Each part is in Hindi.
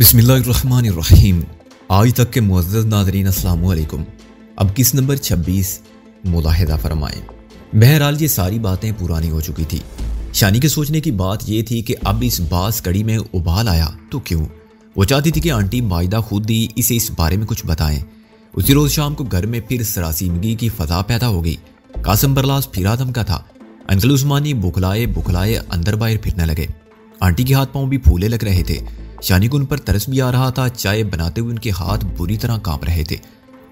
बिस्मिल्लाहिर्रहमानिर्रहीम। आज तक के मुअज़्ज़ज़ नाज़रीन अस्सलाम वालेकुम। अब किस नंबर 26 मुलाहिज़ा फरमाएं। बहरहाल ये सारी बातें पुरानी हो चुकी थी। शानी के सोचने की बात यह थी कि अब इस बास कड़ी में उबाल आया तो क्यों। वो चाहती थी कि आंटी माइदा खुद ही इसे इस बारे में कुछ बताएं। उसी रोज़ शाम को घर में फिर सरासीमगी की फ़ज़ा पैदा हो गई। कासिम बरलास फिर आदम का था। अंकल उस्मानी बुखलाए बुखलाए अंदर बाहर फिरने लगे। आंटी के हाथ पांव भी फूले लग रहे थे। शानी को उन पर तरस भी आ रहा था। चाय बनाते हुए उनके हाथ बुरी तरह कांप रहे थे।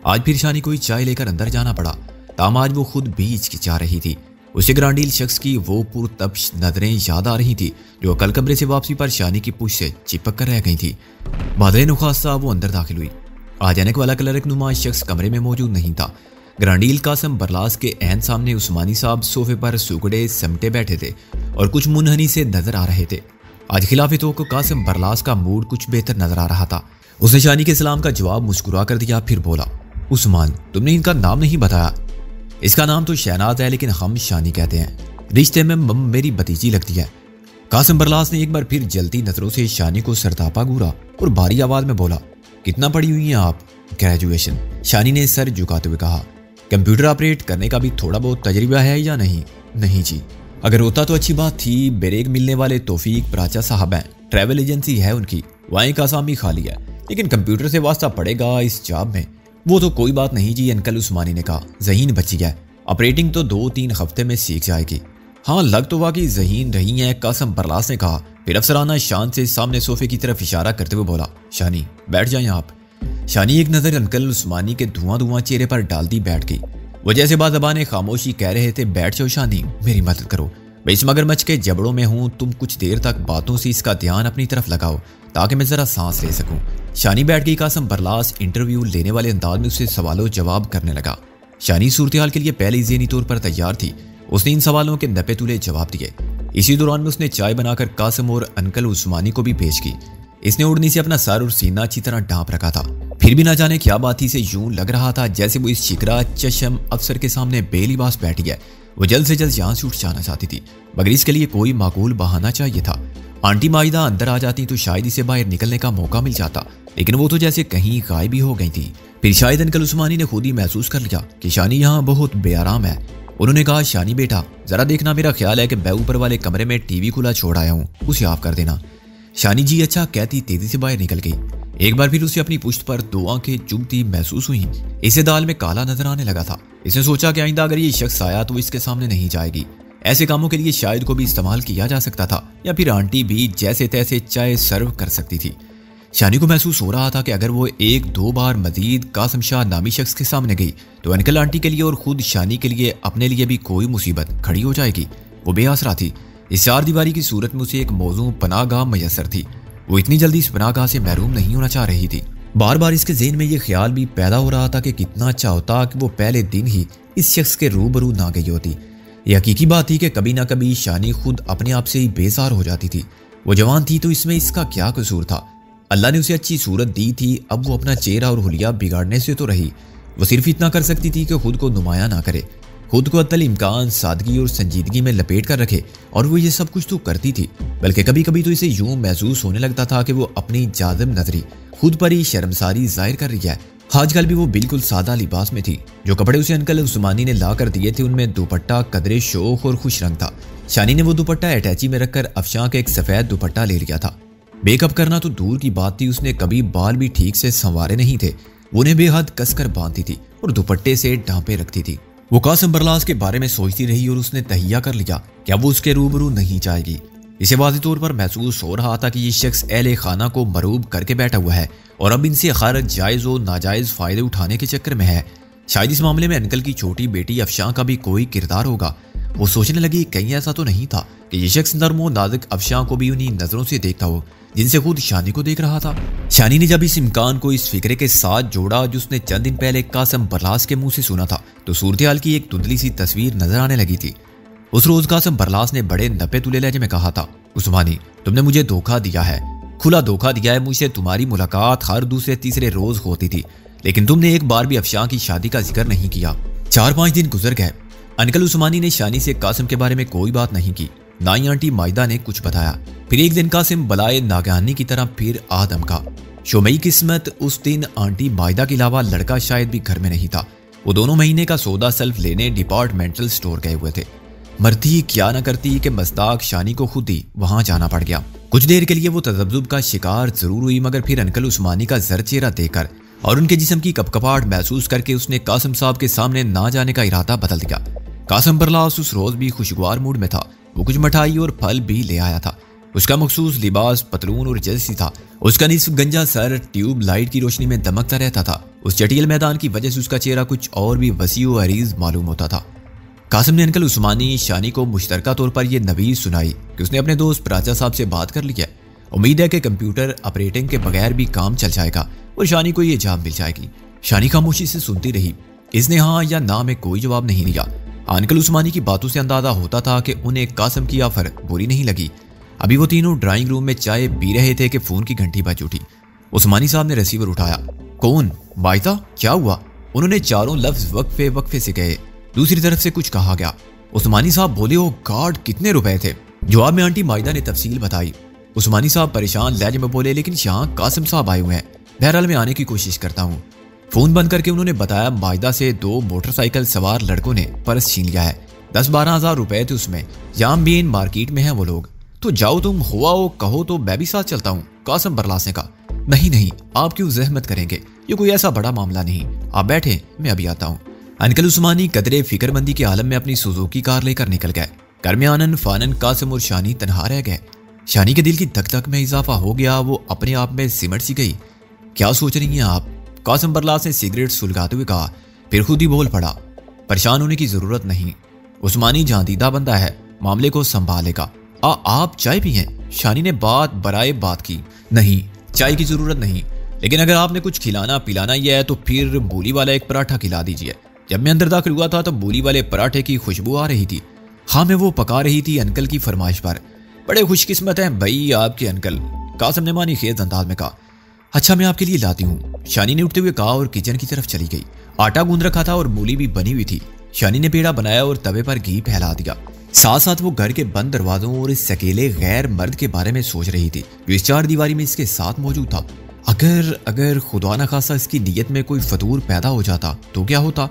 आज फिर शानी को ही चाय लेकर अंदर जाना पड़ा। ताम आज वो खुद भी हिचकिचा रही थी। उसे ग्रांडील शख्स की वो पुरतब्श नजरें याद आ रही थी जो कल कमरे से वापसी पर शानी की पुश से चिपक कर रह गई थी। बादल नुखासा वो अंदर दाखिल हुई। अचानक वाला क्लर्क नुमा शख्स कमरे में मौजूद नहीं था। ग्रांडील कासिम बरलास के एहन सामने उस्मानी साहब सोफे पर सुकड़े समटे बैठे थे और कुछ मुनहनी से नजर आ रहे थे। आज खिलाफी तो को कासिम बरलास का मूड कुछ बेहतर नजर आ रहा था। उसने शानी के सलाम का जवाब मुस्कुरा कर दिया, फिर बोला, उस्मान तुमने इनका नाम नहीं बताया। इसका नाम तो शहनाज है लेकिन हम शानी कहते हैं। रिश्ते में मेरी भतीजी लगती है। कासिम बरलास ने एक बार फिर जलती नजरों से शानी को सरतापा घूरा और भारी आवाज में बोला, कितना पढ़ी हुई हैं आप? ग्रेजुएशन। शानी ने सर झुकाते हुए कहा, कंप्यूटर ऑपरेट करने का भी थोड़ा बहुत तजर्बा है या नहीं? नहीं जी। अगर होता तो अच्छी बात थी। ब्रेक मिलने वाले तौफीक प्राचा साहब हैं, ट्रैवल एजेंसी है उनकी, वहाँ का आसामी खाली है, लेकिन कंप्यूटर से वास्ता पड़ेगा इस जॉब में। वो तो कोई बात नहीं जी, अंकल उस्मानी ने कहा, जहीन बची है, ऑपरेटिंग तो 2-3 हफ्ते में सीख जाएगी। हाँ लग तो वाकई जहीन रही है, कासिम बरलास ने कहा। फिर अफसराना शान से सामने सोफे की तरफ इशारा करते हुए बोला, शानी बैठ जाएं आप। शानी एक नज़र अंकल उस्मानी के धुआं चेहरे पर डाल दी बैठ गई। वो जैसे बाज़बाने खामोशी कह रहे थे, बैठ जाओ शानी, मेरी मदद करो, मैं इस मगरमच्छ के जबड़ों में हूं। तुम कुछ देर तक बातों से इसका ध्यान अपनी तरफ लगाओ ताकि मैं जरा सांस ले सकूं। शानी बैठ गई। कासिम बरलास इंटरव्यू लेने वाले अंदाज में उससे सवालों जवाब करने लगा। शानी सूरत-ए-हाल के लिए पहले ही ज़हनी तौर पर तैयार थी। उसने इन सवालों के नपे तुले जवाब दिए। इसी दौरान में उसने चाय बनाकर कासिम और अंकल उस्मानी को भी पेश की। इसने उड़नी से अपना सर और सीना अच्छी तरह ढांप रखा था। फिर भी ना जाने क्या बात थी से यूं लग रहा था जैसे वो इस शिकरा चशम अफसर के सामने बेलिबास बैठ गया। वो जल्द से जल्द यहाँ से उठ जाना चाहती थी, मगर इसके लिए कोई माकूल बहाना चाहिए था। आंटी माइदा अंदर आ जाती तो शायद इसे बाहर निकलने का मौका मिल जाता, लेकिन वो तो जैसे कहीं गायब भी हो गई थी। फिर शायद अंकल उस्मानी ने खुद ही महसूस कर लिया कि शानी यहाँ बहुत बेआराम है। उन्होंने कहा, शानी बेटा जरा देखना, मेरा ख्याल है कि मैं ऊपर वाले कमरे में टीवी खुला छोड़ आया हूँ, उसे ऑफ कर देना। शानी जी अच्छा कहती तेजी से बाहर निकल गई। एक बार फिर उसे अपनी पुश्त पर 2 आंखें चुभती महसूस हुई। इसे दाल में काला नजर आने लगा था। इसने सोचा कि आइंदा अगर ये शख्स आया तो इसके सामने नहीं जाएगी। ऐसे कामों के लिए शायद को भी इस्तेमाल किया जा सकता था, या फिर आंटी भी जैसे तैसे चाय सर्व कर सकती थी। शानी को महसूस हो रहा था कि अगर वो 1-2 बार मजीद कासिम शाह नामी शख्स के सामने गई तो अंकल आंटी के लिए और खुद शानी के लिए अपने लिए भी कोई मुसीबत खड़ी हो जाएगी। वो बेआसरा थी। इस 4 दीवारी की सूरत में उसे एक मौजू पनागाह मैसर थी। वो इतनी जल्दी इस पनागाह से महरूम नहीं होना चाह रही थी। बार बार इसके ज़हन में ये ख्याल भी पैदा हो रहा था कि कितना अच्छा होता कि वो पहले दिन ही इस शख्स के रूबरू ना गई होती। ये हकीकी बात थी कि कभी ना कभी शानी खुद अपने आप से ही बेजार हो जाती थी। वो जवान थी तो इसमें इसका क्या कसूर था? अल्लाह ने उसे अच्छी सूरत दी थी, अब वो अपना चेहरा और हुलिया बिगाड़ने से तो रही। वो सिर्फ इतना कर सकती थी कि खुद को नुमाया ना करे, खुद को अतल इम्कान सादगी और संजीदगी में लपेट कर रखे। और वो ये सब कुछ तो करती थी, बल्कि कभी कभी तो इसे यूं महसूस होने लगता था कि वो अपनी जाज़िम नजरी खुद पर ही शर्मसारी जाहिर कर रही है। आजकल भी वो बिल्कुल सादा लिबास में थी। जो कपड़े उसे अंकल उस्मानी ने ला कर दिए थे उनमें दुपट्टा कदरे शोख और खुश रंग था। शानी ने वो दुपट्टा अटैची में रखकर अफशां का एक सफेद दुपट्टा ले लिया था। मेकअप करना तो दूर की बात थी, उसने कभी बाल भी ठीक से संवारे नहीं थे। वो उन्हें बेहद कसकर बांधती थी और दुपट्टे से ढांपे रखती थी। वो कासिम बरलास के बारे में सोचती रही और उसने तहिया कर लिया कि अब वो उसके रूबरू नहीं जाएगी। इसे वाज़ेह तौर पर महसूस हो रहा था कि ये शख्स अहले खाना को मरूब करके बैठा हुआ है और अब इनसे हर जायज़ और नाजायज़ फ़ायदे उठाने के चक्कर में है। शायद इस मामले में अंकल की छोटी बेटी अफशां का भी कोई किरदार होगा। वो सोचने लगी कहीं ऐसा तो नहीं था कि ये शख्स नर्म व नाजुक अफशां को भी उन्हीं नज़रों से देखता हो जिनसे खुद शानी को देख रहा था। शानी ने जब इस इम्कान को इस फिक्रे के साथ जोड़ा जो उसने चंद दिन पहले कासिम बरलास के मुंह से सुना था, तो सूरत-ए-हाल की एक धुंधली सी तस्वीर नजर आने लगी थी। उस रोज कासिम बरलास ने बड़े नपे तुले लहजे में कहा था, उस्मानी तुमने मुझे धोखा दिया है, खुला धोखा दिया है। मुझसे तुम्हारी मुलाकात हर दूसरे तीसरे रोज होती थी, लेकिन तुमने एक बार भी अफशां की शादी का जिक्र नहीं किया। 4-5 दिन गुजर गए। अंकल उस्मानी ने शानी से कासिम के बारे में कोई बात नहीं की, ना ही आंटी माइदा ने कुछ बताया। फिर एक दिन कासिम बलाए नागहानी की तरह फिर आ दमका। शोमई किस्मत उस दिन आंटी मायदा के अलावा लड़का शायद भी घर में नहीं था। वो दोनों महीने का सौदा सेल्फ लेने डिपार्टमेंटल स्टोर गए हुए थे। मरती क्या न करती कि मस्ताक शानी को खुद ही वहां जाना पड़ गया। कुछ देर के लिए वो तजब्जुब का शिकार जरूर हुई, मगर फिर अंकल उस्मानी का जर चेहरा देखकर और उनके जिस्म की कपकपाहट महसूस करके उसने कासिम साहब के सामने ना जाने का इरादा बदल दिया। कासिम बरलास उस रोज भी खुशगवार मूड में था। वो कुछ मिठाई और फल भी ले आया था। उसका मखसूस लिबास पतलून और जर्सी था। उसका निस्फ गंजा सर ट्यूब लाइट की रोशनी में दमकता रहता था। उस चटियल मैदान की वजह से उसका चेहरा कुछ और भी वसी व अरीज मालूम होता था। कासिम ने अंकल उस्मानी शानी को मुश्तरका तौर पर यह नवीज सुनाई कि उसने अपने दोस्त प्राचा साहब से बात कर लिया। उम्मीद है कि कंप्यूटर ऑपरेटिंग के बगैर भी काम चल जाएगा और शानी को यह जाम मिल जाएगी। शानी खामोशी से सुनती रही। इसने हाँ या ना में कोई जवाब नहीं दिया। अंकल उस्मानी की बातों से अंदाजा होता था कि उन्हें कासिम की ऑफर बुरी नहीं लगी। अभी वो तीनों ड्राइंग रूम में चाय पी रहे थे कि फोन की घंटी बज उठी। उस्मानी साहब ने रिसीवर उठाया। कौन? मायदा? क्या हुआ? उन्होंने चारों लफ्ज वक्फे वक्फे से कहे। दूसरी तरफ से कुछ कहा गया। उस्मानी साहब बोले, ओ गॉड, कितने रुपए थे? जवाब में आंटी मायदा ने तफसील बताई। उस्मानी साहब परेशान लहजे में बोले, लेकिन यहाँ कासिम साहब आए हुए हैं, बहरहाल मैं आने की कोशिश करता हूँ। फोन बंद करके उन्होंने बताया, मायदा से 2 मोटरसाइकिल सवार लड़कों ने पर्स छीन लिया है। 10-12 हजार रुपए थे उसमें। यहाँ मेन मार्केट में है वो लोग। तो जाओ, तुम हुआ हो कहो तो मैं भी साथ चलता हूँ, कासिम बरलास ने कहा। नहीं, आप क्यों जहमत करेंगे, ये कोई ऐसा बड़ा मामला नहीं, आप बैठे, मैं अभी आता हूँ। अंकल उस्मानी कदरे फिक्रमंदी के आलम में अपनी सुजुकी कार लेकर निकल गए। घर में आनन फानन कासिम और शानी तनहा रह गए। शानी के दिल की धक धक में इजाफा हो गया। वो अपने आप में सिमट सी गई। क्या सोच रही हैं आप? कासिम बरलास ने सिगरेट सुलगाते हुए कहा। फिर खुद ही बोल पड़ा, परेशान होने की जरूरत नहीं, उस्मानी जांदीदा बंदा है, मामले को संभालेगा। आप चाय पिए? शानी ने बात बराए बात की। नहीं, चाय की जरूरत नहीं, लेकिन अगर आपने कुछ खिलाना पिलाना ही है तो फिर मूली वाला एक पराठा खिला दीजिए। जब मैं अंदर दाखिल हुआ था तो मूली वाले पराठे की खुशबू आ रही थी। हाँ, मैं वो पका रही थी अंकल की फरमाइश पर। बड़े खुशकिस्मत हैं भाई आपके अंकल, कासिम ने मानी खेज अंदाज में कहा। अच्छा, मैं आपके लिए लाती हूँ, शानी ने उठते हुए कहा और किचन की तरफ चली गई। आटा गूंद रखा था और मूली भी बनी हुई थी। शानी ने पेड़ा बनाया और तवे पर घी फैला दिया। साथ साथ वो घर के बंद दरवाजों और इस अकेले गैर मर्द के बारे में सोच रही थी जो इस 4 दीवारी में इसके साथ मौजूद था। अगर खुदा न खासा इसकी नीयत में कोई फतूर पैदा हो जाता तो क्या होता?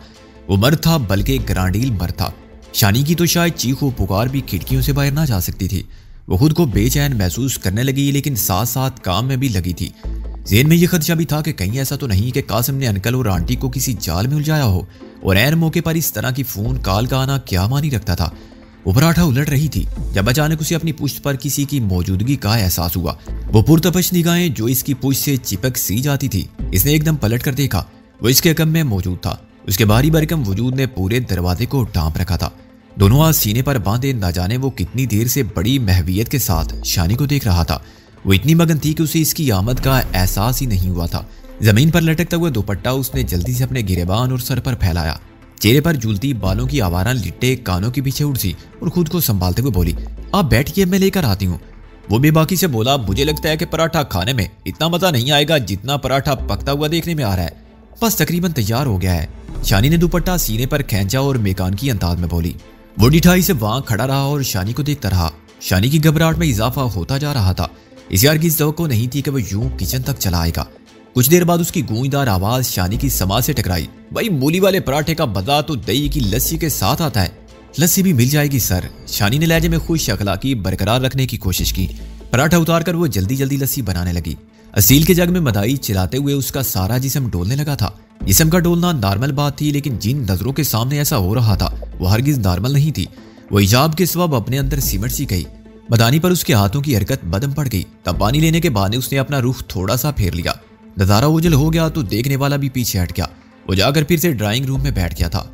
वो मर्द था, बल्कि ग्रांडील मर्द था। शानी की तो शायद चीख व पुकार भी खिड़कियों से बाहर ना जा सकती थी। वो खुद को बेचैन महसूस करने लगी, लेकिन साथ साथ काम में भी लगी थी। ज़हन में यह खदशा भी था कि कहीं ऐसा तो नहीं कि कासिम ने अंकल और आंटी को किसी जाल में उलझाया हो। और ऐन मौके पर इस तरह की फोन कॉल का आना क्या मानी रखता था। वो पराठा उलट रही थी जब अचानक उसे अपनी पुश्त पर किसी की मौजूदगी का एहसास हुआ। वो पुरतपश निगाहें जो इसकी पुश्त से चिपक सी जाती थी, इसने एकदम पलट कर देखा। वो इसके कम में मौजूद था। उसके भारी भरकम वजूद ने पूरे दरवाजे को ढांप रखा था। दोनों हाथ सीने पर बांधे, न जाने वो कितनी देर से बड़ी महवियत के साथ शानी को देख रहा था। वो इतनी मगन थी कि उसे इसकी आमद का एहसास ही नहीं हुआ था। जमीन पर लटकता हुआ दुपट्टा उसने जल्दी से अपने गिरेबान और सर पर फैलाया। चेहरे पर झूलती बालों की आवारा लिट्टे कानों के पीछे उड़ सी और खुद को संभालते हुए बोली, आप बैठिए, मैं लेकर आती हूँ। वो बेबाकी से बोला, मुझे लगता है कि पराठा खाने में इतना मजा नहीं आएगा जितना पराठा पकता हुआ देखने में आ रहा है। बस तकरीबन तैयार हो गया है। शानी ने दुपट्टा सीने पर खींचा और मेकान की अंदाज में बोली। वो डिठाई से वहां खड़ा रहा और शानी को देखता रहा। शानी की घबराहट में इजाफा होता जा रहा था। इस यार की तवक्को नहीं थी कि वो यूं किचन तक चला आएगा। कुछ देर बाद उसकी गूंजदार आवाज शानी की समाज से टकराई। भाई, मूली वाले पराठे का बदला तो दही की लस्सी के साथ आता है। लस्सी भी मिल जाएगी सर, शानी ने लहजे में खुश अखलाकी बरकरार रखने की कोशिश की। पराठा उतार कर वो जल्दी जल्दी लस्सी बनाने लगी। असील के जग में मदाई चिलाते हुए उसका सारा जिस्म डोलने लगा था। जिस्म का डोलना नॉर्मल बात थी, लेकिन जिन नजरों के सामने ऐसा हो रहा था वो हरगिज नॉर्मल नहीं थी। वो हिजाब के सबब अपने अंदर सिमट सी गई। मदानी पर उसके हाथों की हरकत बदम पड़ गई। तब पानी लेने के बहाने उसने अपना रुख थोड़ा सा फेर लिया। नजारा ओझल हो गया तो देखने वाला भी पीछे हट गया। वो जाकर फिर से ड्राइंग रूम में बैठ गया था।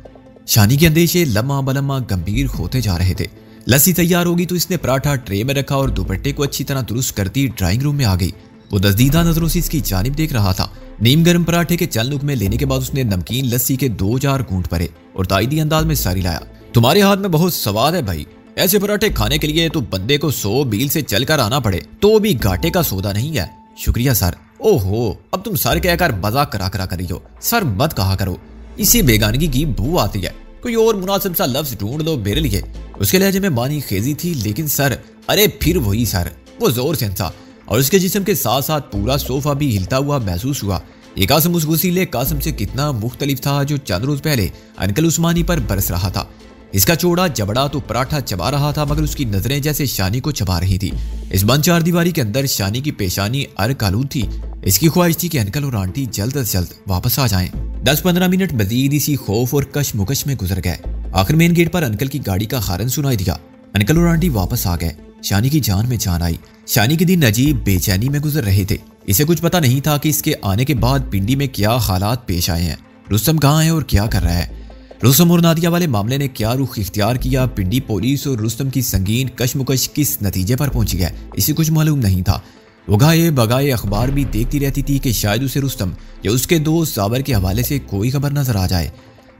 शानी के अंदेशे लम्हा बलम्हा गंभीर होते जा रहे थे। लस्सी तैयार होगी तो इसने पराठा ट्रे में रखा और दुपट्टे को अच्छी तरह दुरुस्त करती ड्राइंग रूम में आ गई। वो दसदीदा नजरों से इसकी जानिब देख रहा था। नीम गर्म पराठे के चलनुक में लेने के बाद उसने नमकीन लस्सी के 2-4 घूंट भरे और ताइदी अंदाज में सारी लाया। तुम्हारे हाथ में बहुत स्वाद है भाई। ऐसे पराठे खाने के लिए तो बंदे को 100 मील से चलकर आना पड़े तो भी घाटे का सौदा नहीं है। शुक्रिया सर। ओहो, अब तुम सर कहकर मजाक करा करी हो। सर मत कहा करो, इसी बेगानगी की बू आती है। कोई और मुनासिब सा लफ्ज ढूंढ लो मेरे लिए। उसके लहजे में मानी खेजी थी। लेकिन सर, अरे फिर वही सर, वो जोर से हंसा। और उसके जिस्म के साथ साथ पूरा सोफा भी हिलता हुआ महसूस हुआ। ये कासिम उस वसीले कासिम से कितना मुख्तलिफ था जो चंद रोज पहले अंकल उस्मानी पर बरस रहा था। इसका चौड़ा जबड़ा तो पराठा चबा रहा था, मगर उसकी नजरें जैसे शानी को चबा रही थी। इस बंद चार दीवारी के अंदर शानी की पेशानी अर्क आलूद थी। इसकी ख्वाहिश थी कि अंकल और आंटी जल्द से जल्द वापस आ जाएं। 10-15 मिनट मजीद इसी खौफ और कशमुकश में गुजर गए। आखिर मेन गेट पर अंकल की गाड़ी का हारन सुनाई दिया। अंकल और आंटी वापस आ गए। शानी की जान में जान आई। शानी के दिन अजीब बेचैनी में गुजर रहे थे। इसे कुछ पता नहीं था कि इसके आने के बाद पिंडी में क्या हालात पेश आए हैं। रुस्तम कहाँ है और क्या कर रहा है। रुस्तम और नादिया वाले मामले ने क्या रुख इख्तियार किया। पिंडी पुलिस और रुस्तम की संगीन कशमुकश किस नतीजे पर पहुंची है, इसे कुछ मालूम नहीं था। वो गाये बगाए अखबार भी देखती रहती थी कि शायद उसे रुस्तम या उसके दोस्त साबर के हवाले से कोई खबर नजर आ जाए।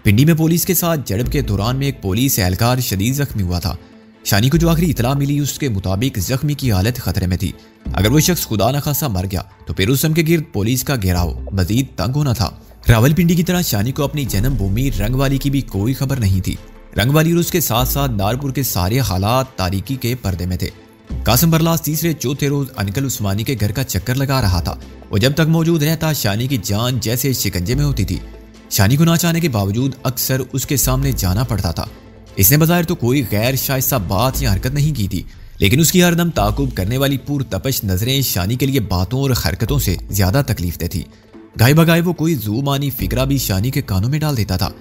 पिंडी में पुलिस के साथ झड़प के दौरान में एक पुलिस एहलकार शदीद जख्मी हुआ था। शानी को जो आखिरी इतला मिली उसके मुताबिक जख्मी की हालत खतरे में थी। अगर वो शख्स खुदा न खासा मर गया तो फिर रुस्तम के गिर्द पुलिस का घेराव मजीद तंग होना था। रावलपिंडी की तरह शानी को अपनी जन्मभूमि रंगवाली की भी कोई खबर नहीं थी। रंगवाली और उसके साथ साथ नारपुर के सारे हालात तारीकी के पर्दे में थे। कासिम बरलास तीसरे चौथे रोज अंकल उस्मानी के घर का चक्कर लगा रहा था। वो जब तक मौजूद रहता शानी की जान जैसे शिकंजे में होती थी। शानी को ना चाहने के बावजूद अक्सर उसके सामने जाना पड़ता था। इसने बज़ाहिर तो कोई गैर शाइस्ता बात या हरकत नहीं की थी, लेकिन उसकी हरदम ताकुब करने वाली पुरतपश नजरें शानी के लिए बातों और हरकतों से ज्यादा तकलीफ थी। गाय बगाए वो कोई जूमानी फिक्रा भी शानी के कानों में डाल देता था।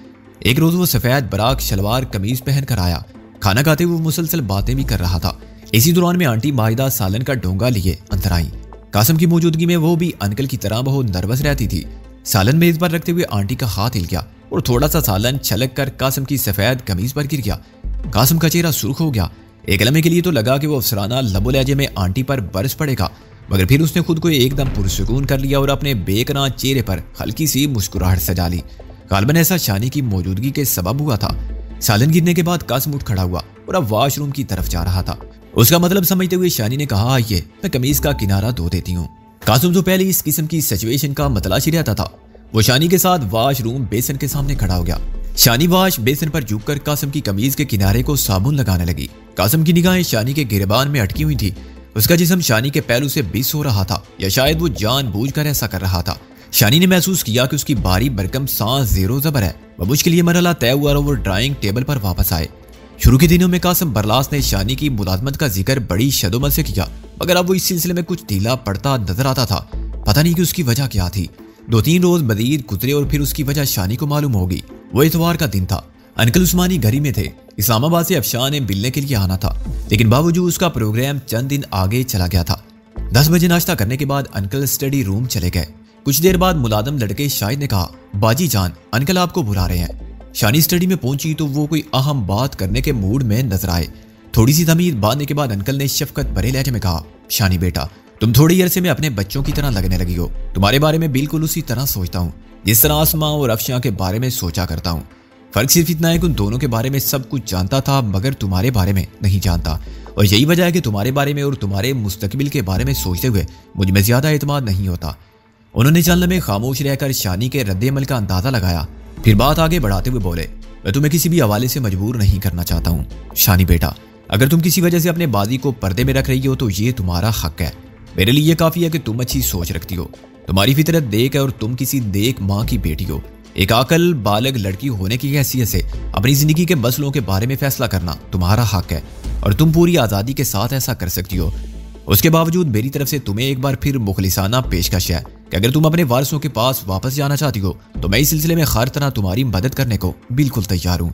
एक रोज वो सफेद बराक शलवार कमीज पहन कर आया। खाना खाते हुए मुसलसल बातें भी कर रहा था। इसी दौरान में आंटी माहिदा सालन का डोंगा लिए अंदर आई। कासिम की मौजूदगी में वो भी अंकल की तरह बहुत नर्वस रहती थी। सालन मेज पर रखते हुए आंटी का हाथ हिल गया और थोड़ा सा सालन छलक कर कासिम की सफेद कमीज पर गिर गया। कासिम का चेहरा सुर्ख हो गया। एक लम्हे के लिए तो लगा कि वो अफसराना लबो लहजे में आंटी पर बरस पड़ेगा, मगर फिर उसने खुद को एकदम पुरसुकून कर लिया और अपने बेकना चेहरे पर हल्की सी मुस्कुराहट सजा ली। गालबन ऐसा शानी की मौजूदगी के सबब हुआ था। सालन गिरने के बाद कासिम उठ खड़ा हुआ और अब वॉशरूम की तरफ जा रहा था। उसका मतलब समझते हुए शानी ने कहा, आइए मैं कमीज का किनारा धो देती हूँ। कासिम तो पहले इस किस्म की सिचुएशन का मतलाशी रहता था। वो शानी के साथ वॉशरूम बेसन के सामने खड़ा हो गया। शानी वॉश बेसन पर झुककर कासिम की कमीज के किनारे को साबुन लगाने लगी। कासिम की निगाहें शानी के गिरबान में अटकी हुई थी। उसका जिस्म शानी के पहलू से बिस हो रहा था, या शायद वो जानबूझकर ऐसा कर रहा था। शानी ने महसूस किया कि उसकी बारी भरकम सांस ज़ेरो ज़बर है। वह मुश्किल ये मरहला तय हुआ और वो ड्राइंग टेबल पर वापस आए। शुरू के दिनों में कासिम बरलास ने शानी की मुलाजमत का जिक्र बड़ी शदोमत से किया, मगर अब वो इस सिलसिले में कुछ ढीला पड़ता नजर आता था। पता नहीं कि उसकी वजह क्या थी। 2-3 रोज मजीद गुजरे और फिर उसकी वजह शानी को मालूम होगी। वो इतवार का दिन था। अंकल उस्मानी घर ही में थे। इस्लामाबाद से अफशान ने मिलने के लिए आना था, लेकिन बावजूद उसका प्रोग्राम चंद दिन आगे चला गया था। 10 बजे नाश्ता करने के बाद अंकल स्टडी रूम चले गए। कुछ देर बाद मुलाजम लड़के शाहिद ने कहा, बाजी जान अंकल आपको बुला रहे हैं। शानी स्टडी में पहुंची तो वो कोई अहम बात करने के मूड में नजर आए। थोड़ी सी तमीज बांधने के बाद अंकल ने शफकत भरे लहजे में कहा, शानी बेटा तुम थोड़ी अरसे में अपने बच्चों की तरह लगने लगी हो। तुम्हारे बारे में बिल्कुल उसी तरह सोचता हूँ जिस तरह आसमां और अफशां के बारे में सोचा करता हूँ। फर्क सिर्फ इतना है कि उन दोनों के बारे में सब कुछ जानता था, मगर तुम्हारे बारे में नहीं जानता। और यही वजह है कि तुम्हारे बारे में और तुम्हारे मुस्तकबिल के बारे में सोचते हुए मुझ में ज्यादा एतमाद नहीं होता। उन्होंने चंद लम्हे खामोश रहकर शानी के रद्द-ए-अमल का अंदाजा लगाया, फिर बात आगे बढ़ाते हुए बोले, मैं तुम्हें किसी भी हवाले से मजबूर नहीं करना चाहता हूँ। शानी बेटा अगर तुम किसी वजह से अपने बाजी को पर्दे में रख रही हो तो ये तुम्हारा हक है। मेरे लिए ये काफी है कि तुम अच्छी सोच रखती हो। तुम्हारी फितरत देख है और तुम किसी देख माँ की बेटी हो। एक आकल बालग लड़की होने की हैसियत से अपनी जिंदगी के मसलों के बारे में फैसला करना तुम्हारा हक है और तुम पूरी आज़ादी के साथ ऐसा कर सकती हो। उसके बावजूद मेरी तरफ से तुम्हें एक बार फिर मुखलिसाना पेशकश है कि अगर तुम अपने वारसों के पास वापस जाना चाहती हो तो मैं इस सिलसिले में हर तरह तुम्हारी मदद करने को बिल्कुल तैयार हूँ।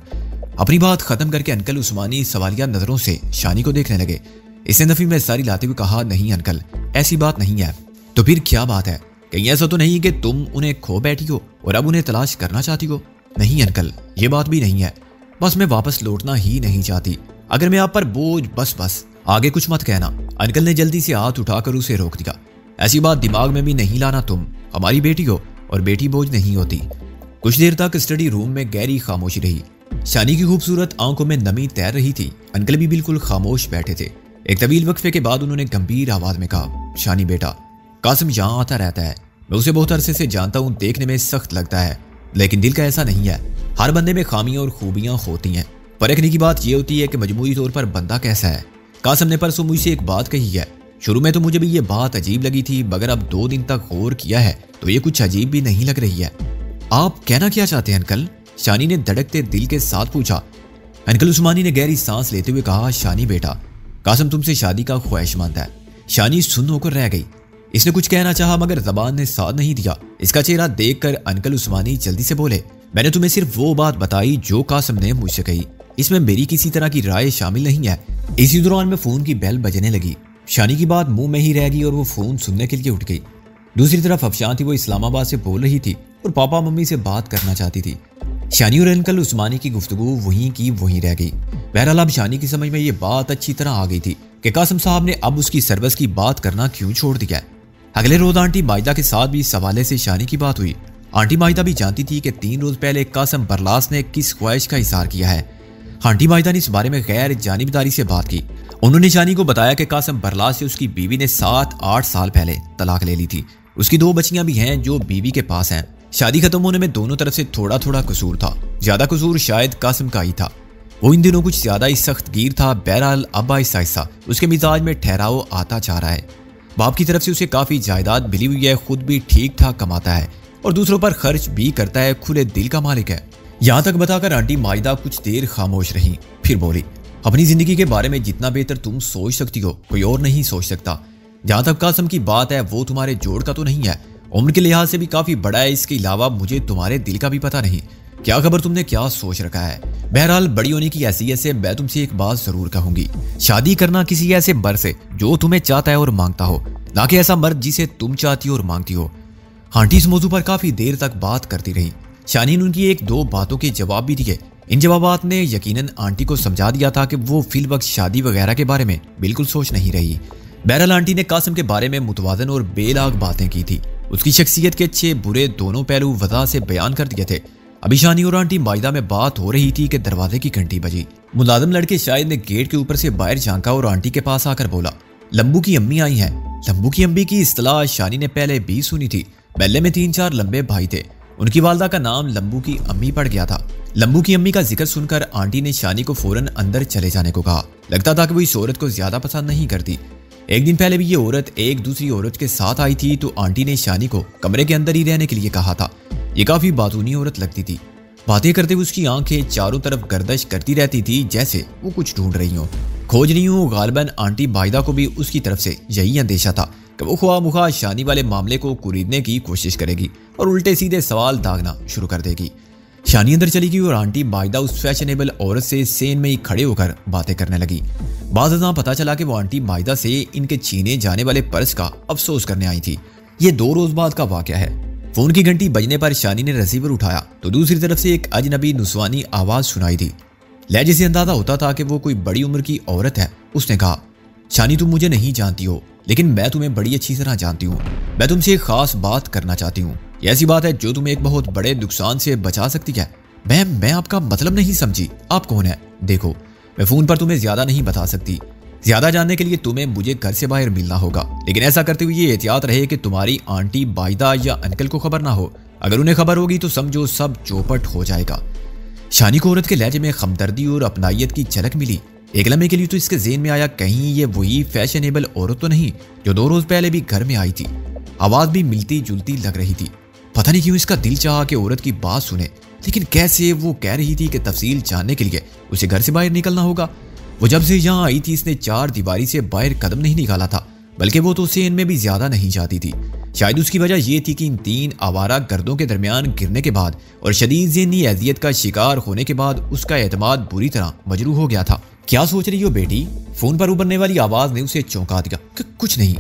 अपनी बात खत्म करके अंकल उस्मानी सवालिया नजरों से शानी को देखने लगे। इसने नफी में सारी लाते हुए कहा, नहीं अंकल ऐसी बात नहीं है। तो फिर क्या बात है? कहीं ऐसा तो नहीं कि तुम उन्हें खो बैठी हो और अब उन्हें तलाश करना चाहती हो? नहीं अंकल ये बात भी नहीं है, बस मैं वापस लौटना ही नहीं चाहती। अगर मैं आप पर बोझ बस आगे कुछ मत कहना। अंकल ने जल्दी से हाथ उठाकर उसे रोक दिया। ऐसी बात दिमाग में भी नहीं लाना, तुम हमारी बेटी हो और बेटी बोझ नहीं होती। कुछ देर तक स्टडी रूम में गहरी खामोशी रही। शानी की खूबसूरत आंखों में नमी तैर रही थी। अंकल भी बिल्कुल खामोश बैठे थे। एक तवील वक्फे के बाद उन्होंने गंभीर आवाज में कहा, शानी बेटा कासिम यहाँ आता रहता है। मैं उसे बहुत अरसे से जानता हूँ। देखने में सख्त लगता है लेकिन दिल का ऐसा नहीं है। हर बंदे में खामियां और खूबियां होती हैं। परखने की बात यह होती है कि मजमूई तौर पर बंदा कैसा है। कासिम ने परसों मुझसे एक बात कही है, शुरू में तो मुझे भी ये बात अजीब लगी थी, मगर अब 2 दिन तक गौर किया है तो ये कुछ अजीब भी नहीं लग रही है। आप कहना क्या चाहते हैं अंकल? शानी ने धड़कते दिल के साथ पूछा। अंकल उस्मानी ने गहरी सांस लेते हुए कहा, शानी बेटा, कासिम तुमसे शादी का ख्वाहिशमंद है। शानी सुन्न होकर रह गई। इसने कुछ कहना चाहा मगर जबान ने साथ नहीं दिया। इसका चेहरा देखकर अंकल उस्मानी जल्दी से बोले, मैंने तुम्हें सिर्फ वो बात बताई जो कासिम ने मुझसे कही, इसमें मेरी किसी तरह की राय शामिल नहीं है। इसी दौरान में फोन की बेल बजने लगी। शानी की बात मुंह में ही रह गई और वो फोन सुनने के लिए उठ गई। दूसरी तरफ अफशान थी, वो इस्लामाबाद से बोल रही थी और पापा मम्मी से बात करना चाहती थी। शानी और अंकल उस्मानी की गुफ्तगू वहीं की वहीं रह गई। बहरहाल अब शानी की समझ में ये बात अच्छी तरह आ गई थी कि कासिम साहब ने अब उसकी सर्विस की बात करना क्यों छोड़ दिया है। अगले रोज आंटी माहिदा के साथ भी इस हवाले से शानी की बात हुई। आंटी माहिदा भी जानती थी कि 3 रोज पहले कासिम बरलास ने किस ख्वाहिश का इजहार किया है। आंटी माहिदा ने इस बारे में गैर जानिबदारी से बात की। उन्होंने शानी को बताया कि कासिम बरलास से उसकी बीवी ने 7-8 साल पहले तलाक ले ली थी। उसकी 2 बच्चियां भी हैं जो बीवी के पास हैं। शादी खत्म होने में दोनों तरफ से थोड़ा थोड़ा कसूर था। ज्यादा कसूर शायद कासिम का ही था। वो इन दिनों कुछ ज्यादा ही सख्त गिर था। बहरहाल अब आहिस्ता आहिस्ता उसके मिजाज में ठहराव आता जा रहा है। बाप की तरफ से उसे काफी जायदाद मिली हुई है, खुद भी ठीक ठाक कमाता है और दूसरों पर खर्च भी करता है, खुले दिल का मालिक है। यहाँ तक बताकर आंटी माहिदा कुछ देर खामोश रही, फिर बोली, अपनी जिंदगी के बारे में जितना बेहतर तुम सोच सकती हो कोई और नहीं सोच सकता। जहां तक कासिम की बात है वो तुम्हारे जोड़ का तो नहीं है, उम्र के लिहाज से भी काफी बड़ा है। इसके अलावा मुझे तुम्हारे दिल का भी पता नहीं, क्या खबर तुमने क्या सोच रखा है। बहरहाल बड़ी होने की हैसियत से मैं तुमसे एक बात जरूर कहूंगी, शादी करना किसी ऐसे मर्द से जो तुम्हें चाहता है और मांगता हो, ना कि ऐसा मर्द जिसे तुम चाहती हो और मांगती हो। आंटी इस मौजू पर काफी देर तक बात करती रही। शानी ने उनकी 1-2 बातों के जवाब भी दिए। इन जवाबात ने यकीनन आंटी को समझा दिया था कि वो फिल वक्त शादी वगैरह के बारे में बिल्कुल सोच नहीं रही। बहरहाल आंटी ने कासिम के बारे में मुतवाज़न और बेलाग बातें की थी। उसकी शख्सियत के अच्छे बुरे दोनों पहलू वजह से बयान कर दिए थे। अभी शानी और आंटी माहिदा में बात हो रही थी कि दरवाजे की घंटी बजी। मुलाजिम लड़के शायद ने गेट के ऊपर से बाहर झांका और आंटी के पास आकर बोला, लंबू की अम्मी आई हैं। लंबू की अम्मी की इस्तिलाह शानी ने पहले भी सुनी थी। महल्ले में 3-4 लंबे भाई थे, उनकी वालदा का नाम लंबू की अम्मी पड़ गया था। लंबू की अम्मी का जिक्र सुनकर आंटी ने शानी को फौरन अंदर चले जाने को कहा। लगता था कि वो इस औरत को ज्यादा पसंद नहीं करती। एक दिन पहले भी ये औरत एक दूसरी औरत के साथ आई थी तो आंटी ने शानी को कमरे के अंदर ही रहने के लिए कहा था। ये काफी बातूनी औरत लगती थी। बातें करते हुए उसकी आंखें चारों तरफ गर्दश करती रहती थी जैसे वो कुछ ढूंढ रही हो, खोज रही हो। गालिबन आंटी माहिदा को भी उसकी तरफ से यही अंदेशा था कि वो ख्वामुखा शानी वाले मामले को कुरीदने की कोशिश करेगी और उल्टे सीधे सवाल दागना शुरू कर देगी। शानी अंदर चली गई और आंटी माहिदा उस फैशनेबल औरत से सेन में ही खड़े होकर बातें करने लगी। बाद पता चला कि वो आंटी माहिदा से इनके छीने जाने वाले पर्स का अफसोस करने आई थी। ये 2 रोज बाद का वाकया है। फोन की घंटी बजने पर शानी ने रिसीवर उठाया तो दूसरी तरफ से एक अजनबी नुस्वानी आवाज सुनाई थी। लहजे से अंदाजा होता था कि वो कोई बड़ी उम्र की औरत है। उसने कहा, शानी तुम मुझे नहीं जानती हो लेकिन मैं तुम्हें बड़ी अच्छी तरह जानती हूँ। मैं तुमसे एक खास बात करना चाहती हूँ। ये ऐसी बात है जो तुम्हें एक बहुत बड़े नुकसान से बचा सकती है। मैं आपका मतलब नहीं समझी। आप कौन है? देखो मैं फोन पर तुम्हें ज्यादा नहीं बता सकती। ज्यादा जानने के लिए तुम्हें मुझे घर से बाहर मिलना होगा, लेकिन ऐसा करते हुए ये एहतियात रहे कि तुम्हारी आंटी माहिदा या अंकल को खबर ना हो। अगर उन्हें खबर होगी तो समझो सब चौपट हो जाएगा। शानी को औरत के लहजे में हमदर्दी और अपनाइयत की झलक मिली। एक लम्हे के लिए तो इसके ज़हन में आया कहीं ये वही फैशनेबल औरत तो नहीं जो 2 रोज पहले भी घर में आई थी। आवाज भी मिलती जुलती लग रही थी। पता नहीं क्यों इसका दिल चाहा कि औरत की बात सुने, लेकिन कैसे वो कह रही थी कि तफसील जानने के लिए उसे घर से बाहर निकलना होगा। वो जब से यहाँ आई थी इसने 4 दीवारी से बाहर कदम नहीं निकाला था, बल्कि वो तो सेन में भी ज्यादा नहीं जाती थी। शायद उसकी वजह ये थी कि इन 3 आवारा गर्दों के दरमियान गिरने के बाद और शदीद ज़हनी अजियत का शिकार होने के बाद उसका एतमाद बुरी तरह मजरूह हो गया था। क्या सोच रही हो बेटी? फोन पर उभरने वाली आवाज ने उसे चौंका दिया। कुछ नहीं।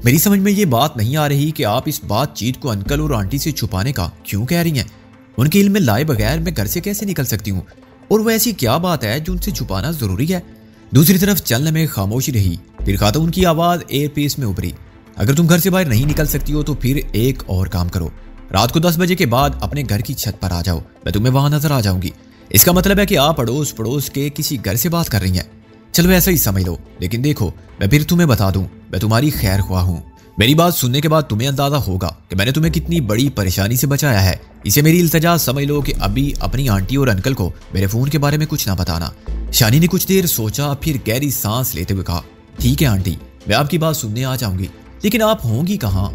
मेरी समझ में ये बात नहीं आ रही कि आप इस बातचीत को अंकल और आंटी से छुपाने का क्यों कह रही हैं। उनके इल्म में लाए बगैर मैं घर से कैसे निकल सकती हूँ, और वो ऐसी क्या बात है जो उनसे छुपाना जरूरी है? दूसरी तरफ चलने में खामोशी रही। फिर खातून की आवाज एयरपेस में उभरी, अगर तुम घर से बाहर नहीं निकल सकती हो तो फिर एक और काम करो, रात को 10 बजे के बाद अपने घर की छत पर आ जाओ, मैं तुम्हें वहां नजर आ जाऊंगी। इसका मतलब है कि आप अड़ोस पड़ोस के किसी घर से बात कर रही हैं। चलो ऐसा ही समझ लो, लेकिन देखो मैं फिर तुम्हें बता दूं, मैं तुम्हारी खैर ख्वाह हूं। मेरी बात सुनने के बाद तुम्हें अंदाजा होगा कि मैंने तुम्हें कितनी बड़ी परेशानी से बचाया है। इसे मेरी इल्तिजा समझ लो कि अभी अपनी आंटी और अंकल को मेरे फोन के बारे में कुछ ना बताना। शानी ने कुछ देर सोचा, फिर गहरी सांस लेते हुए कहा, ठीक है आंटी, मैं आपकी बात सुनने आ जाऊंगी, लेकिन आप होंगी कहाँ?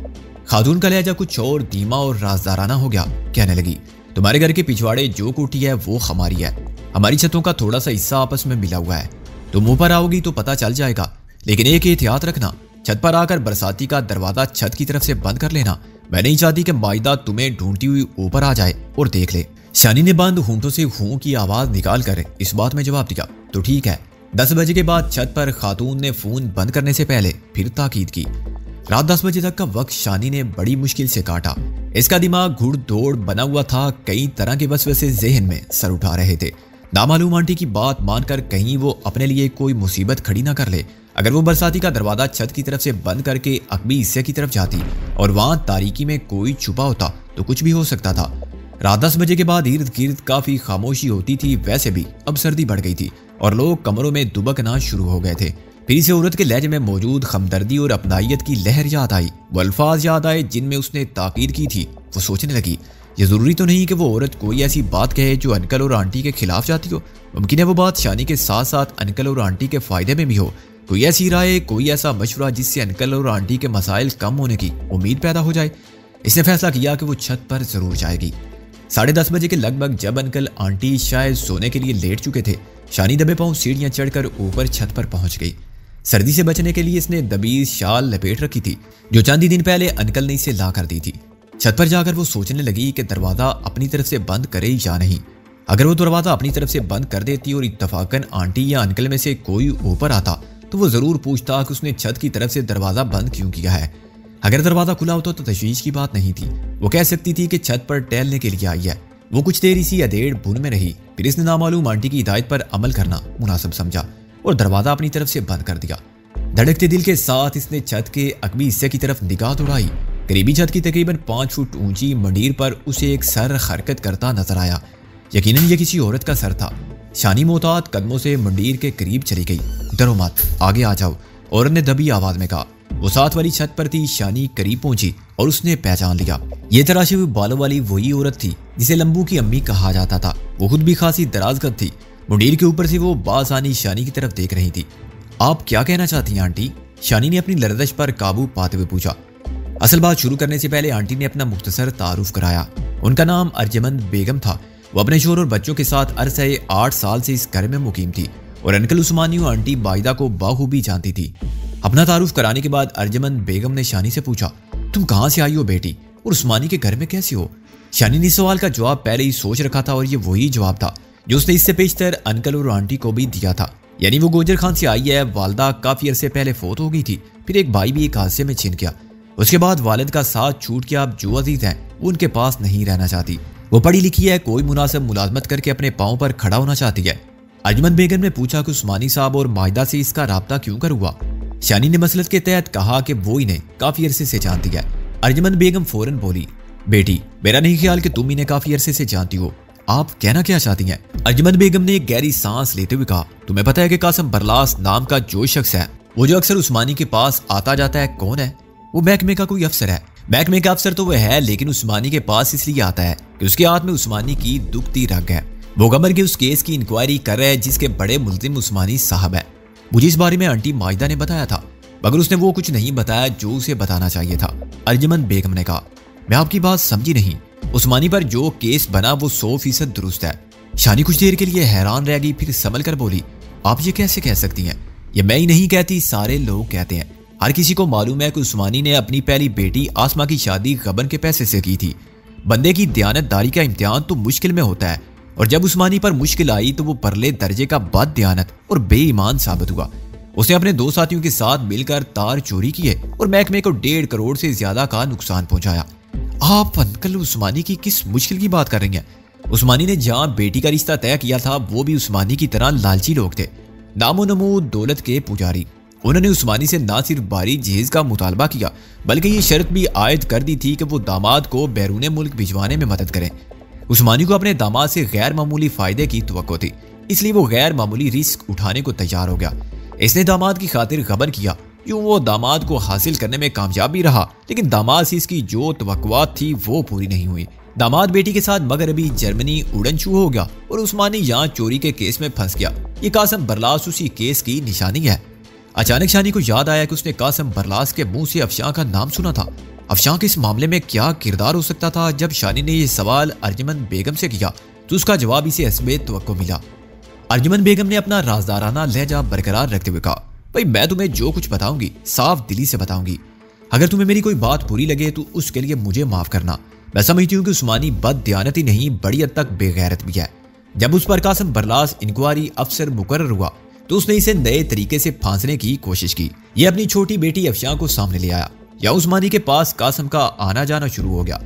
खातून का लहजा कुछ और धीमा और राजदाराना हो गया। कहने लगी, तुम्हारे घर के पिछवाड़े जो कोठी है वो हमारी है। हमारी छतों का थोड़ा सा हिस्सा आपस में मिला हुआ है। तुम ऊपर आओगी तो पता चल जाएगा, लेकिन एक एहतियात रखना, छत पर आकर बरसाती का दरवाजा छत की तरफ से बंद कर लेना। मैं नहीं चाहती कि माइदा तुम्हें ढूंढती हुई ऊपर आ जाए और देख ले। शानी ने बंद होंठों से हूं की आवाज निकाल कर इस बात में जवाब दिया, तो ठीक है। 10 बजे के बाद छत पर खातून ने फोन बंद करने से पहले फिर ताकीद की। रात 10 बजे तक का वक्त शानी ने बड़ी मुश्किल से काटा। इसका दिमाग घुड़ दौड़ बना हुआ था, कई तरह के वसवसे ज़हन में सर उठा रहे थे। नामालूम आंटी की बात मानकर कहीं वो अपने लिए कोई मुसीबत खड़ी ना कर ले। अगर वो बरसाती का दरवाजा छत की तरफ से बंद करके अकबी हिस्से की तरफ जाती और वहां तारीकी में कोई छुपा होता तो कुछ भी हो सकता था। रात 10 बजे के बाद इर्द गिर्द काफी खामोशी होती थी। वैसे भी अब सर्दी बढ़ गई थी और लोग कमरों में दुबकना शुरू हो गए थे। फिर इसे औरत के लहजे में मौजूद हमदर्दी और अपनाइयत की लहर याद आई। वो अल्फाज याद आए जिनमें उसने ताकीद की थी। वो सोचने लगी, ये जरूरी तो नहीं कि वो औरत कोई ऐसी बात कहे जो अंकल और आंटी के खिलाफ जाती हो। मुमकिन है वो बात शानी के साथ साथ अंकल और आंटी के फायदे में भी हो। कोई ऐसी राय, कोई ऐसा मशवरा जिससे अंकल और आंटी के मसाइल कम होने की उम्मीद पैदा हो जाए। इसने फैसला किया कि वो छत पर जरूर जाएगी। 10:30 बजे के लगभग जब अंकल आंटी शायद सोने के लिए लेट चुके थे, शानी दबे पांव सीढ़ियां चढ़कर ऊपर छत पर पहुंच गई। सर्दी से बचने के लिए इसने दबीज शाल लपेट रखी थी जो चंद ही दिन पहले अंकल ने इसे ला कर दी थी। छत पर जाकर वो सोचने लगी कि दरवाजा अपनी तरफ से बंद करे या नहीं। अगर वो दरवाजा अपनी तरफ से बंद कर देती और इत्तफाकन आंटी या अंकल में से कोई ऊपर आता तो वो जरूर पूछता कि उसने छत की तरफ से दरवाजा बंद क्यों किया है। अगर दरवाजा खुला होता तो तशवीश की बात नहीं थी। वो कह सकती थी कि छत पर टहलने के लिए आई है। वो कुछ देर इसी अधेड़ बुन में रही, फिर इसने नामालूम आंटी की हिदायत पर अमल करना मुनासिब समझा और दरवाजा अपनी तरफ से बंद कर दिया। धड़कते दिल के साथ इसने छत के अकबी हिस्से की तरफ निगाह दौड़ाई। करीबी छत की तकरीबन 5 फुट ऊंची मंडीर पर उसे एक सर हरकत करता नजर आया। यकीनन ये किसी औरत का सर था। शानी मोहतात कदमों से मंडीर के करीब चली गई। डरो मत, आगे आ जाओ, औरत ने दबी आवाज में कहा। वो साथ वाली छत पर थी। शानी करीब पहुंची और उसने पहचान लिया। ये तराशे हुए बालों वाली वही औरत थी जिसे लंबू की अम्मी कहा जाता था। वो खुद भी खासी दराजकद थी। मुंडीर के ऊपर से वो बासानी शानी की तरफ देख रही थी। आप क्या कहना चाहती हैं आंटी? शानी ने अपनी लरदश पर काबू पाते हुए पूछा। असल बात शुरू करने से पहले आंटी ने अपना मुख्तसर तारुफ कराया। उनका नाम अर्जमंद बेगम था। वो अपने शोहर और बच्चों के साथ अरसे 8 साल से इस घर में मुकीम थी और अंकल उस्मानी और आंटी बाइदा को बाखूबी जानती थी। अपना तारुफ कराने के बाद अर्जमंद बेगम ने शानी से पूछा, तुम कहाँ से आई हो बेटी, और उस्मानी के घर में कैसे हो? शानी ने इस सवाल का जवाब पहले ही सोच रखा था और ये वही जवाब था जो उसने इससे पेशतर अंकल और आंटी को भी दिया था। यानी वो गोजर खान से आई है। वालदा काफी अरसे पहले फोत हो गई थी। फिर एक भाई भी एक हादसे में छिन गया। उसके बाद वालिद का साथ छूट के अब जो अजीज हैं वो उनके पास नहीं रहना चाहती। वो पढ़ी लिखी है, कोई मुनासिब मुलाजमत करके अपने पाँव पर खड़ा होना चाहती है। अर्जमंद बेगम ने पूछा कि उस्मानी साहब और माहिदा से इसका राब्ता क्यों कर हुआ? शानी ने मसलत के तहत कहा कि वो इन्हें काफी अरसे से जानती है। अर्जमंद बेगम फौरन बोली, बेटी मेरा नहीं ख्याल कि तुम इन्हें काफी अरसे से जानती हो। आप कहना क्या चाहती हैं? अर्जमंद बेगम ने एक गहरी सांस लेते हुए कहा, तुम्हें पता है कि कासिम बरलास नाम का जो शख्स है वो जो अक्सर उस्मानी के पास आता जाता है, कौन है? वो महकमे का कोई अफसर है। महकमे का अफसर तो वह है, लेकिन उस्मानी के पास इसलिए आता है कि उसके हाथ में उस्मानी की दुखती रग है। वो गमर के उस केस की इंक्वायरी कर रहा है जिसके बड़े मुल्जिम उस्मानी साहब है। मुझे इस बारे में आंटी माहिदा ने बताया था, मगर उसने वो कुछ नहीं बताया जो उसे बताना चाहिए था। अर्जमंद बेगम ने कहा, मैं आपकी बात समझी नहीं। उस्मानी पर जो केस बना वो 100% दुरुस्त है। शानी कुछ देर के लिए हैरान रह गई, फिर संभल कर बोली, आप ये कैसे कह सकती हैं? ये मैं ही नहीं कहती, सारे लोग कहते हैं। हर किसी को मालूम है कि उस्मानी ने अपनी पहली बेटी आसमा की शादी गबन के पैसे से की थी। बंदे की दयानतदारी का इम्तिहान तो मुश्किल में होता है, और जब उस्मानी पर मुश्किल आई तो वो परले दर्जे का बद दयानत और बेईमान साबित हुआ। उसने अपने 2 साथियों के साथ मिलकर तार चोरी किए और महकमे को 1.5 करोड़ से ज्यादा का नुकसान पहुंचाया। आप अंकल उस्मानी की किस मुश्किल की बात कर रही हैं? उस्मानी ने जहां बेटी का रिश्ता तय किया था वो भी उस्मानी की तरह लालची लोग थे, नामो नमूद दौलत के पुजारी। उन्होंने उस्मानी से ना सिर्फ बारी जहेज का मुतालबा किया बल्कि ये शर्त भी आयद कर दी थी कि वो दामाद को बैरून मुल्क भिजवाने में मदद करें। उस्मानी को अपने दामाद से गैर मामूली फायदे की तवक्को थी, इसलिए वो गैर मामूली रिस्क उठाने को तैयार हो गया। इसने दामाद की खातिर गबन किया। यूं वो दामाद को हासिल करने में कामयाब भी रहा, लेकिन दामाद से इसकी जो तवक्कुआत थी वो पूरी नहीं हुई। दामाद बेटी के साथ मगरबी जर्मनी उड़नछू हो गया और उस्मानी यहाँ चोरी के केस में फंस गया। ये कासिम बरलास उसी केस की निशानी है। अचानक शानी को याद आया कि उसने कासिम बरलास के मुंह से अफशां का नाम सुना था। अफशां के इस मामले में क्या किरदार हो सकता था? जब शानी ने यह सवाल अर्जुमन बेगम से किया तो उसका जवाब इसे हस्बे तवक्को मिला। अर्जुमन बेगम ने अपना राजदाराना लहजा बरकरार रखते हुए कहा, भाई मैं तुम्हें जो कुछ बताऊंगी साफ दिली से बताऊंगी। अगर तुम्हें मेरी कोई बात बुरी लगे तो उसके लिए मुझे माफ करना। मैं समझती हूँ कि उस्मानी बददियानती नहीं, बड़ी हद तक बेगैरत भी है। जब उस पर कासिम बरलास इंक्वायरी अफसर मुकर्रर हुआ तो उसने इसे नए तरीके से फांसने की कोशिश की। ये अपनी छोटी बेटी अफशां को सामने ले आया। या उस्मानी के पास कासिम का आना जाना शुरू हो गया।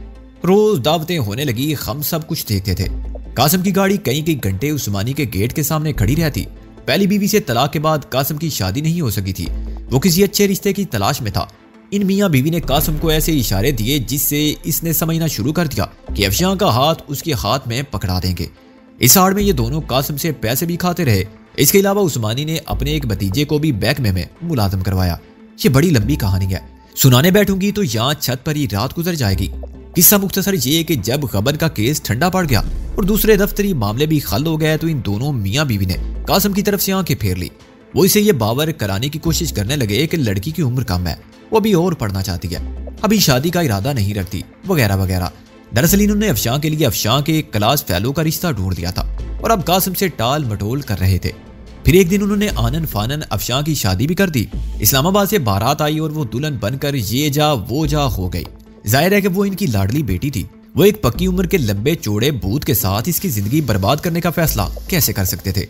रोज दावतें होने लगी, हम सब कुछ देखते थे। कासिम की गाड़ी कई घंटे उस्मानी के गेट के सामने खड़ी रहती। पहली बीवी से तलाक के बाद कासिम की शादी नहीं हो सकी थी। वो किसी अच्छे रिश्ते की तलाश में था। इन मियाँ बीवी ने कासिम को ऐसे इशारे दिए जिससे इसने समझना शुरू कर दिया कि अफशां का हाथ उसके हाथ में पकड़ा देंगे। इस आड़ में ये दोनों कासिम से पैसे भी खाते रहे। इसके अलावा उस्मानी ने अपने एक भतीजे को भी बैंक में मुलाजम करवाया। ये बड़ी लंबी कहानी है, सुनाने बैठूंगी तो यहाँ छत पर ही रात गुजर जाएगी। किस्सा मुख्तसर ये कि जब गबन का केस ठंडा पड़ गया और दूसरे दफ्तरी मामले भी हल हो गए तो इन दोनों मियाँ बीवी ने कासिम की तरफ से आंखें फेर ली। वो इसे ये बावर कराने की कोशिश करने लगे कि लड़की की उम्र कम है, वो अभी और पढ़ना चाहती है, अभी शादी का इरादा नहीं रखती, वगैरह वगैरह। दरअसल इन्होंने अफशां के लिए अफशां के क्लास फेलो का रिश्ता ढूंढ लिया था और अब कासिम से टाल मटोल कर रहे थे। फिर एक दिन उन्होंने आनन फानन अफशां की शादी भी कर दी। इस्लामाबाद से बारात आई और वो दुल्हन बनकर ये जा वो जा हो गई। जाहिर है कि वो इनकी लाडली बेटी थी। वो एक पक्की उम्र के लंबे चौड़े भूत के साथ इसकी जिंदगी बर्बाद करने का फैसला कैसे कर सकते थे?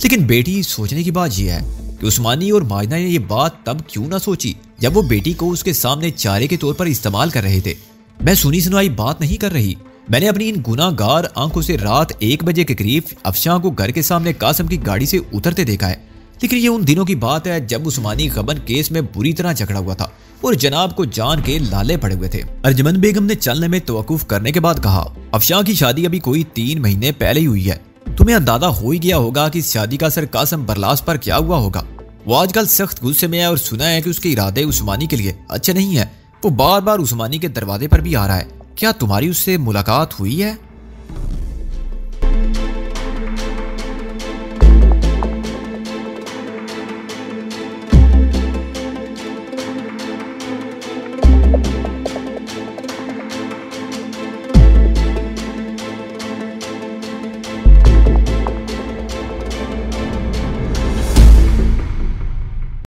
लेकिन बेटी सोचने की बात यह है कि उस्मानी और माजना ने ये बात तब क्यों ना सोची जब वो बेटी को उसके सामने चारे के तौर पर इस्तेमाल कर रहे थे। मैं सुनी सुनाई बात नहीं कर रही। मैंने अपनी इन गुनाहगार आंखों से रात 1 बजे के करीब अफशां को घर के सामने कासिम की गाड़ी से उतरते देखा है। लेकिन ये उन दिनों की बात है जब उस्मानी गबन केस में बुरी तरह झगड़ा हुआ था और जनाब को जान के लाले पड़े हुए थे। अर्जुमन बेगम ने चलने में तवक्कुफ करने के बाद कहा, अफशां की शादी अभी कोई 3 महीने पहले ही हुई है। तुम्हें अंदाजा हो ही गया होगा कि इस शादी का असर कासिम बरलास पर क्या हुआ होगा। वो आजकल सख्त गुस्से में है और सुना है कि उसके इरादे उस्मानी के लिए अच्छे नहीं है। वो बार बार उस्मानी के दरवाजे पर भी आ रहा है। क्या तुम्हारी उससे मुलाकात हुई है?